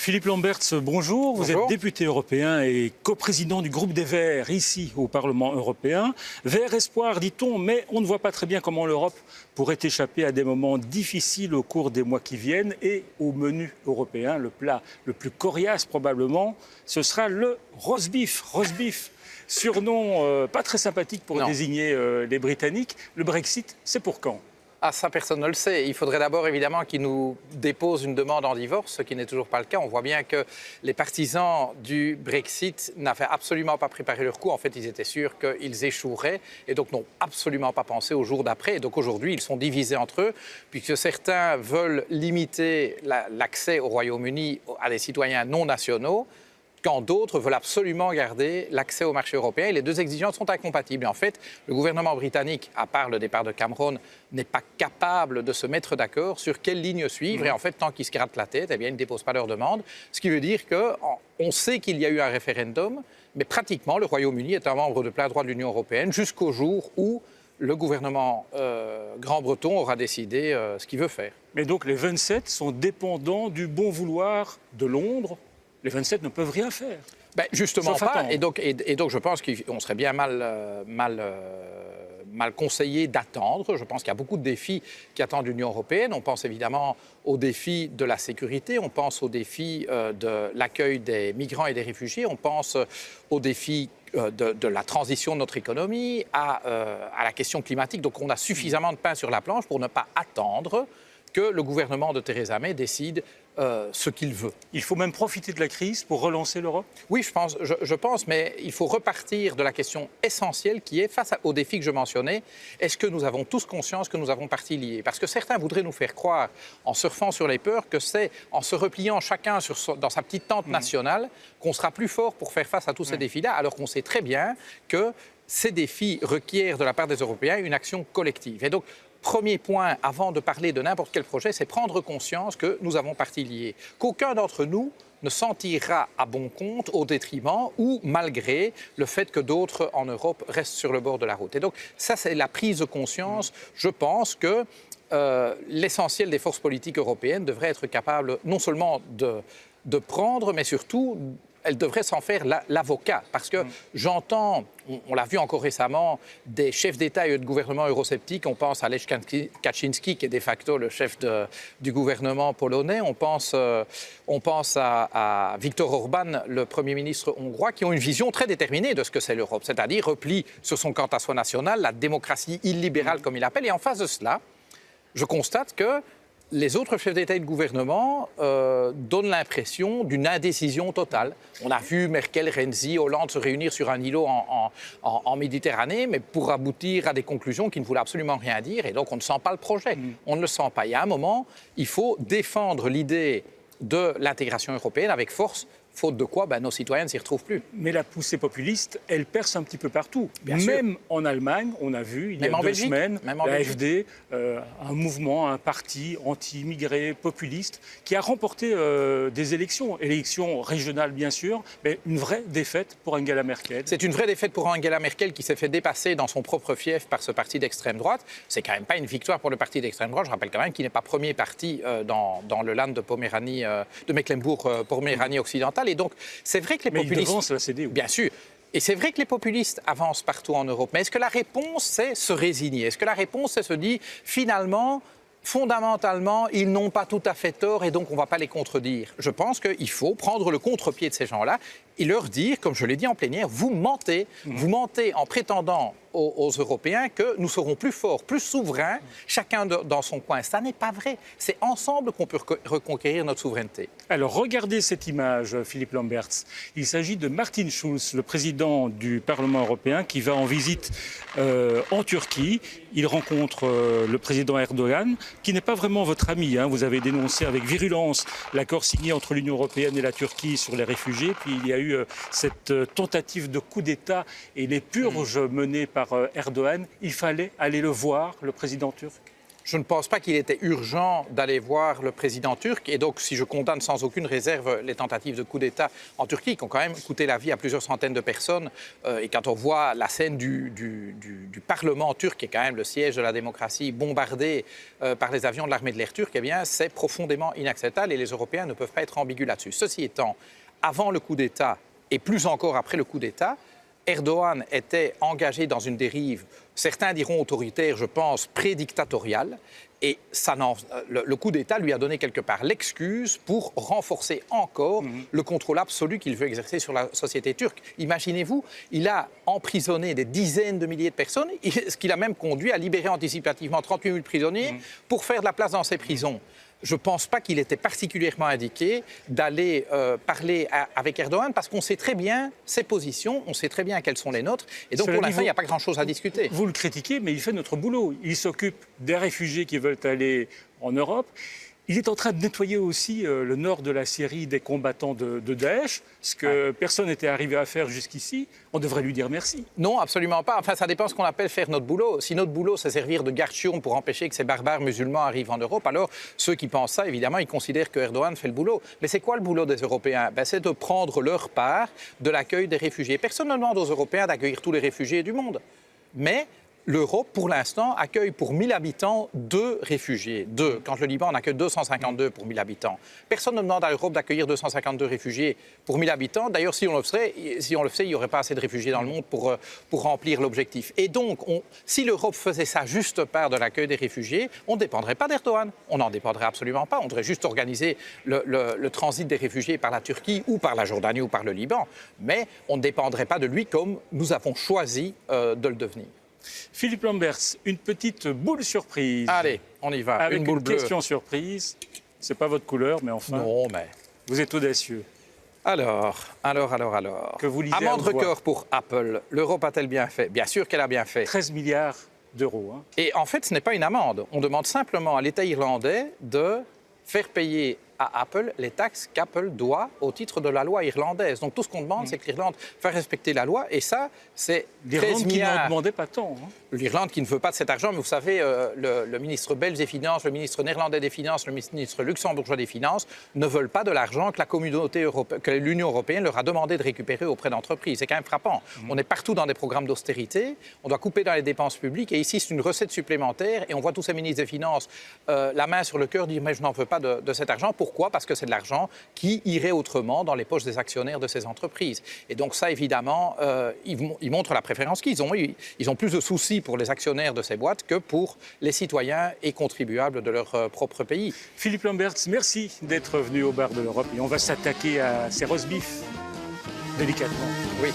Philippe Lamberts, bonjour. Vous êtes député européen et coprésident du groupe des Verts ici au Parlement européen. Vert espoir, dit-on, mais on ne voit pas très bien comment l'Europe pourrait échapper à des moments difficiles au cours des mois qui viennent. Et au menu européen, le plat le plus coriace probablement, ce sera le roast beef. Surnom pas très sympathique pour désigner les Britanniques. Le Brexit, c'est pour quand ? Ah, ça, personne ne le sait. Il faudrait d'abord, évidemment, qu'ils nous déposent une demande en divorce, ce qui n'est toujours pas le cas. On voit bien que les partisans du Brexit n'avaient absolument pas préparé leur coup. En fait, ils étaient sûrs qu'ils échoueraient et donc n'ont absolument pas pensé au jour d'après. Et donc aujourd'hui, ils sont divisés entre eux, puisque certains veulent limiter l'accès au Royaume-Uni à des citoyens non nationaux, quand d'autres veulent absolument garder l'accès au marché européen. Et les deux exigences sont incompatibles. Et en fait, le gouvernement britannique, à part le départ de Cameron, n'est pas capable de se mettre d'accord sur quelle ligne suivre. Et en fait, tant qu'ils se grattent la tête, eh bien, ils ne déposent pas leur demande. Ce qui veut dire qu'on sait qu'il y a eu un référendum, mais pratiquement, le Royaume-Uni est un membre de plein droit de l'Union européenne jusqu'au jour où le gouvernement grand-breton aura décidé ce qu'il veut faire. Mais donc les 27 sont dépendants du bon vouloir de Londres. Les 27 ne peuvent rien faire. Ben justement pas. Et donc, je pense qu'on serait bien mal conseillé d'attendre. Je pense qu'il y a beaucoup de défis qui attendent l'Union européenne. On pense évidemment aux défis de la sécurité, on pense aux défis de l'accueil des migrants et des réfugiés, on pense aux défis de la transition de notre économie, à la question climatique. Donc on a suffisamment de pain sur la planche pour ne pas attendre que le gouvernement de Theresa May décide ce qu'il veut. Il faut même profiter de la crise pour relancer l'Europe ? Oui, je pense, mais il faut repartir de la question essentielle qui est, face aux défis que je mentionnais, est-ce que nous avons tous conscience que nous avons partie liée ? Parce que certains voudraient nous faire croire, en surfant sur les peurs, que c'est en se repliant chacun dans sa petite tente nationale qu'on sera plus fort pour faire face à tous ces défis-là, alors qu'on sait très bien que ces défis requièrent de la part des Européens une action collective. Et donc, premier point, avant de parler de n'importe quel projet, c'est prendre conscience que nous avons partie liée, qu'aucun d'entre nous ne s'en tirera à bon compte au détriment ou malgré le fait que d'autres en Europe restent sur le bord de la route. Et donc ça, c'est la prise de conscience. Je pense que l'essentiel des forces politiques européennes devrait être capable non seulement de prendre, mais surtout elle devrait s'en faire l'avocat. Parce que j'entends, on l'a vu encore récemment, des chefs d'État et de gouvernement eurosceptiques. On pense à Lech Kaczynski, qui est de facto le chef du gouvernement polonais. On pense à Viktor Orban, le Premier ministre hongrois, qui ont une vision très déterminée de ce que c'est l'Europe. C'est-à-dire repli sur son quant à soi national, la démocratie illibérale, comme il appelle. Et en face de cela, je constate que les autres chefs d'État et de gouvernement donnent l'impression d'une indécision totale. On a vu Merkel, Renzi, Hollande se réunir sur un îlot en Méditerranée, mais pour aboutir à des conclusions qui ne voulaient absolument rien dire. Et donc on ne sent pas le projet. On ne le sent pas. Il y a un moment, il faut défendre l'idée de l'intégration européenne avec force. Faute de quoi, nos citoyens ne s'y retrouvent plus. Mais la poussée populiste, elle perce un petit peu partout. Bien même sûr. En Allemagne, on a vu, il y a 2 semaines, la AfD, un mouvement, un parti anti-immigré populiste, qui a remporté des élections régionales bien sûr, mais une vraie défaite pour Angela Merkel. C'est une vraie défaite pour Angela Merkel qui s'est fait dépasser dans son propre fief par ce parti d'extrême droite. C'est quand même pas une victoire pour le parti d'extrême droite. Je rappelle quand même qu'il n'est pas premier parti dans le land de Poméranie, de Mecklembourg-Poméranie occidentale. Et donc, c'est vrai que les populistes... Mais il devance la CDU. Bien sûr. Et c'est vrai que les populistes avancent partout en Europe. Mais est-ce que la réponse, c'est se résigner ? Est-ce que la réponse, c'est se dire, finalement, fondamentalement, ils n'ont pas tout à fait tort et donc on ne va pas les contredire ? Je pense qu'il faut prendre le contre-pied de ces gens-là et leur dire, comme je l'ai dit en plénière, vous mentez. Vous mentez en prétendant aux Européens que nous serons plus forts, plus souverains, chacun dans son coin. Ça n'est pas vrai. C'est ensemble qu'on peut reconquérir notre souveraineté. Alors, regardez cette image, Philippe Lamberts. Il s'agit de Martin Schulz, le président du Parlement européen, qui va en visite en Turquie. Il rencontre le président Erdogan, qui n'est pas vraiment votre ami. Vous avez dénoncé avec virulence l'accord signé entre l'Union européenne et la Turquie sur les réfugiés. Puis il y a eu cette tentative de coup d'État et les purges menées par Erdogan. Il fallait aller le voir, le président turc. Je ne pense pas qu'il était urgent d'aller voir le président turc. Et donc, si je condamne sans aucune réserve les tentatives de coup d'État en Turquie, qui ont quand même coûté la vie à plusieurs centaines de personnes, et quand on voit la scène du Parlement turc, qui est quand même le siège de la démocratie, bombardé par les avions de l'armée de l'air turque, eh bien, c'est profondément inacceptable et les Européens ne peuvent pas être ambigus là-dessus. Ceci étant, avant le coup d'État et plus encore après le coup d'État, Erdogan était engagé dans une dérive, certains diront autoritaire, je pense, prédictatoriale, et le coup d'État lui a donné quelque part l'excuse pour renforcer encore le contrôle absolu qu'il veut exercer sur la société turque. Imaginez-vous, il a emprisonné des dizaines de milliers de personnes, ce qui l'a même conduit à libérer anticipativement 38 000 prisonniers pour faire de la place dans ces prisons. Je ne pense pas qu'il était particulièrement indiqué d'aller parler avec Erdogan parce qu'on sait très bien ses positions, on sait très bien quelles sont les nôtres. Et donc, pour l'instant, il n'y a pas grand-chose à discuter. Vous le critiquez, mais il fait notre boulot. Il s'occupe des réfugiés qui veulent aller en Europe. Il est en train de nettoyer aussi le nord de la Syrie des combattants de Daesh, ce que personne n'était arrivé à faire jusqu'ici. On devrait lui dire merci. Non, absolument pas. Enfin, ça dépend de ce qu'on appelle faire notre boulot. Si notre boulot, c'est servir de garde-chion pour empêcher que ces barbares musulmans arrivent en Europe, alors ceux qui pensent ça, évidemment, ils considèrent que Erdogan fait le boulot. Mais c'est quoi le boulot des Européens? C'est de prendre leur part de l'accueil des réfugiés. Personne ne demande aux Européens d'accueillir tous les réfugiés du monde. Mais l'Europe, pour l'instant, accueille pour 1000 habitants 2 réfugiés. 2. Quand le Liban en accueille 252 pour 1000 habitants. Personne ne demande à l'Europe d'accueillir 252 réfugiés pour 1000 habitants. D'ailleurs, si on le faisait, il n'y aurait pas assez de réfugiés dans le monde pour remplir l'objectif. Et donc, si l'Europe faisait sa juste part de l'accueil des réfugiés, on ne dépendrait pas d'Erdogan. On n'en dépendrait absolument pas. On devrait juste organiser le transit des réfugiés par la Turquie ou par la Jordanie ou par le Liban. Mais on ne dépendrait pas de lui comme nous avons choisi de le devenir. Philippe Lamberts, une petite boule surprise. Allez, on y va. Avec une boule bleue. Question surprise. C'est pas votre couleur, mais enfin. Non, mais. Vous êtes audacieux. Alors. Que vous lisez Amende à haute voix. record pour Apple. L'Europe a-t-elle bien fait? Bien sûr qu'elle a bien fait. 13 milliards d'euros. Hein. Et en fait, ce n'est pas une amende. On demande simplement à l'État irlandais de faire payer à Apple les taxes qu'Apple doit au titre de la loi irlandaise. Donc tout ce qu'on demande, c'est que l'Irlande fasse respecter la loi. Et ça, c'est 13 milliards. L'Irlande qui n'en demandait pas tant. Hein. L'Irlande qui ne veut pas de cet argent, mais vous savez, le ministre belge des Finances, le ministre néerlandais des Finances, le ministre luxembourgeois des Finances ne veulent pas de l'argent que la communauté européenne, que l'Union européenne leur a demandé de récupérer auprès d'entreprises. C'est quand même frappant. On est partout dans des programmes d'austérité, on doit couper dans les dépenses publiques, et ici c'est une recette supplémentaire, et on voit tous ces ministres des Finances la main sur le cœur dire mais je n'en veux pas de cet argent. Pourquoi? Parce que c'est de l'argent qui irait autrement dans les poches des actionnaires de ces entreprises. Et donc ça, évidemment, ils montrent la préférence qu'ils ont. Ils ont plus de soucis pour les actionnaires de ces boîtes que pour les citoyens et contribuables de leur propre pays. Philippe Lamberts, merci d'être venu au bar de l'Europe et on va s'attaquer à ces roast beef délicatement. Oui.